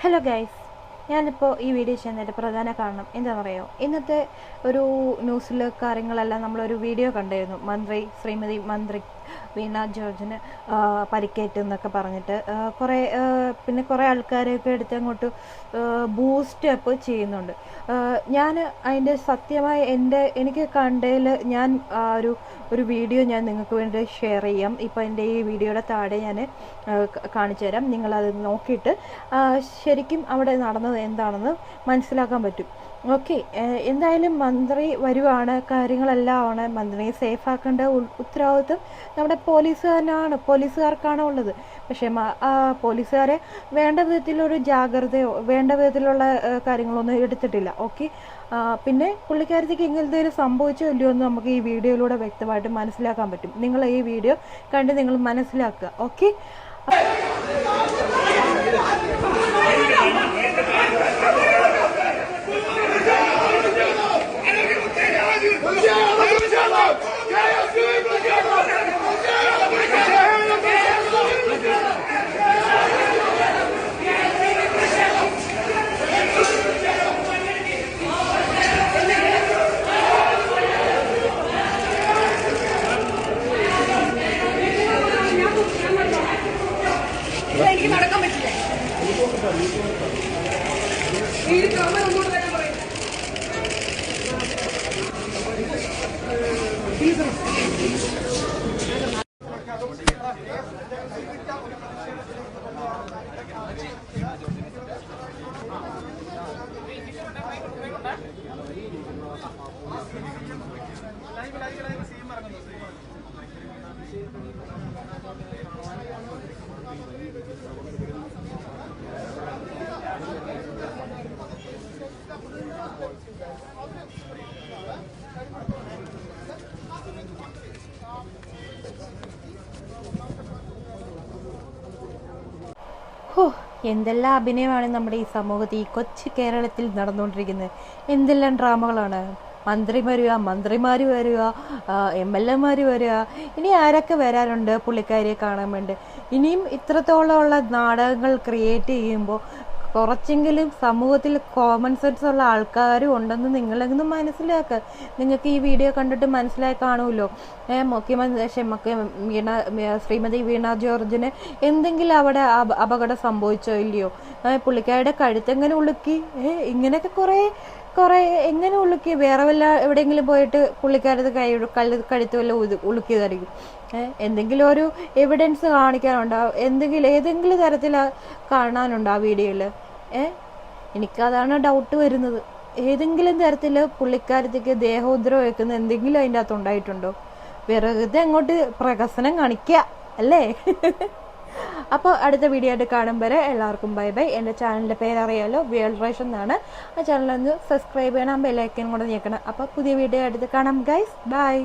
Hello guys, ഞാനിപ്പോൾ ഈ video ചെയ്യുന്നതിൻ്റെ പ്രധാന കാരണം എന്താണെന്ന് അറിയോ? ഇന്നത്തെ ഒരു ന്യൂസിൽ കാര്യങ്ങളെല്ലാം നമ്മളൊരു വീഡിയോ കണ്ടായിരുന്നു. ശ്രീമതി മന്ത്രി വീണ ജോർജിന് പരിക്കേറ്റെന്നൊക്കെ പറഞ്ഞിട്ട് പിന്നെ കുറേ ആൾക്കാരെയൊക്കെ എടുത്ത് അങ്ങോട്ട് ബൂസ്റ്റ് അപ്പ് ചെയ്യുന്നുണ്ട്. ഞാൻ അതിൻ്റെ സത്യമായി എനിക്ക് കണ്ടതിൽ ഞാൻ ഒരു വീഡിയോ ഞാൻ നിങ്ങൾക്ക് വേണ്ടി ഷെയർ ചെയ്യാം. ഇപ്പോൾ എൻ്റെ ഈ വീഡിയോയുടെ താഴെ ഞാൻ കാണിച്ചു തരാം. നിങ്ങളത് നോക്കിയിട്ട് ശരിക്കും അവിടെ നടന്നത് എന്താണെന്ന് മനസ്സിലാക്കാൻ പറ്റും. ഓക്കെ, എന്തായാലും മന്ത്രി വരുവാണ്, കാര്യങ്ങളെല്ലാം ആണ്. മന്ത്രിയെ സേഫ് ആക്കേണ്ട ഉത്തരവാദിത്വം നമ്മുടെ പോലീസുകാർക്കാണ് ഉള്ളത്. പക്ഷേ പോലീസുകാരെ വേണ്ട വിധത്തിലൊരു ജാഗ്രതയോ വേണ്ട വിധത്തിലുള്ള കാര്യങ്ങളൊന്നും എടുത്തിട്ടില്ല. ഓക്കെ, പിന്നെ പുള്ളിക്കാരത്തേക്ക് എന്തെങ്കിലും സംഭവിച്ചോ ഇല്ലയോ എന്ന് നമുക്ക് ഈ വീഡിയോയിലൂടെ വ്യക്തമായിട്ട് മനസ്സിലാക്കാൻ പറ്റും. നിങ്ങൾ ഈ വീഡിയോ കണ്ട് നിങ്ങൾ മനസ്സിലാക്കുക. ഓക്കെ, എനിക്ക് നടക്കാൻ പറ്റില്ല. എന്തെല്ലാം അഭിനയമാണ് നമ്മുടെ ഈ സമൂഹത്തിൽ, ഈ കൊച്ചു കേരളത്തിൽ നടന്നുകൊണ്ടിരിക്കുന്നത്. എന്തെല്ലാം ഡ്രാമകളാണ്. മന്ത്രിമാർ വരിക, MLA വരിക, ഇനി ആരൊക്കെ വരാനുണ്ട് പുള്ളിക്കാരിയെ കാണാൻ വേണ്ടി. ഇനിയും ഇത്രത്തോളമുള്ള നാടകങ്ങൾ ക്രിയേറ്റ് ചെയ്യുമ്പോൾ കുറച്ചെങ്കിലും സമൂഹത്തിൽ കോമൺ സെൻസ് ഉള്ള ആൾക്കാരും ഉണ്ടെന്ന് നിങ്ങളെങ്കിലും മനസ്സിലാക്കുക. നിങ്ങൾക്ക് ഈ വീഡിയോ കണ്ടിട്ട് മനസ്സിലായി കാണുമല്ലോ. ശ്രീമതി വീണ ജോർജിന് എന്തെങ്കിലും അവിടെ അപകടം സംഭവിച്ചോ ഇല്ലയോ? പുള്ളിക്കാരുടെ കഴുത്തെങ്ങനെ ഉളുക്കി, ഇങ്ങനെയൊക്കെ കുറേ എങ്ങനെ ഉളുക്കി? വേറെ എവിടെയെങ്കിലും പോയിട്ട് പുള്ളിക്കാരത് കഴുത്ത് വല്ല ഉളുക്കിയതായിരിക്കും. എന്തെങ്കിലും ഒരു എവിഡൻസ് കാണിക്കാനുണ്ടോ? ഏതെങ്കിലും തരത്തിൽ കാണാനുണ്ടോ ആ വീഡിയോയിൽ? എനിക്കതാണ് ഡൗട്ട് വരുന്നത്. ഏതെങ്കിലും തരത്തിൽ പുള്ളിക്കാരത്തേക്ക് ദേഹോദ്രവം വെക്കുന്ന എന്തെങ്കിലും അതിൻ്റെ അകത്ത് ഉണ്ടായിട്ടുണ്ടോ? വെറുതെ അങ്ങോട്ട് പ്രഹസനം കാണിക്കുക അല്ലേ? അപ്പോൾ അടുത്ത വീഡിയോ ആയിട്ട് കാണും വരെ എല്ലാവർക്കും ബൈ ബൈ. എൻ്റെ ചാനലിൻ്റെ പേരറിയാലോ, വേൾഡ് റൈഷൻ എന്നാണ്. ആ ചാനലൊന്ന് സബ്സ്ക്രൈബ് ചെയ്യണം, ബെല്ലൈക്കൻ കൂടെ ഞെക്കണം. അപ്പോൾ പുതിയ വീഡിയോ അടുത്ത് കാണാം ഗൈസ്. ബൈ.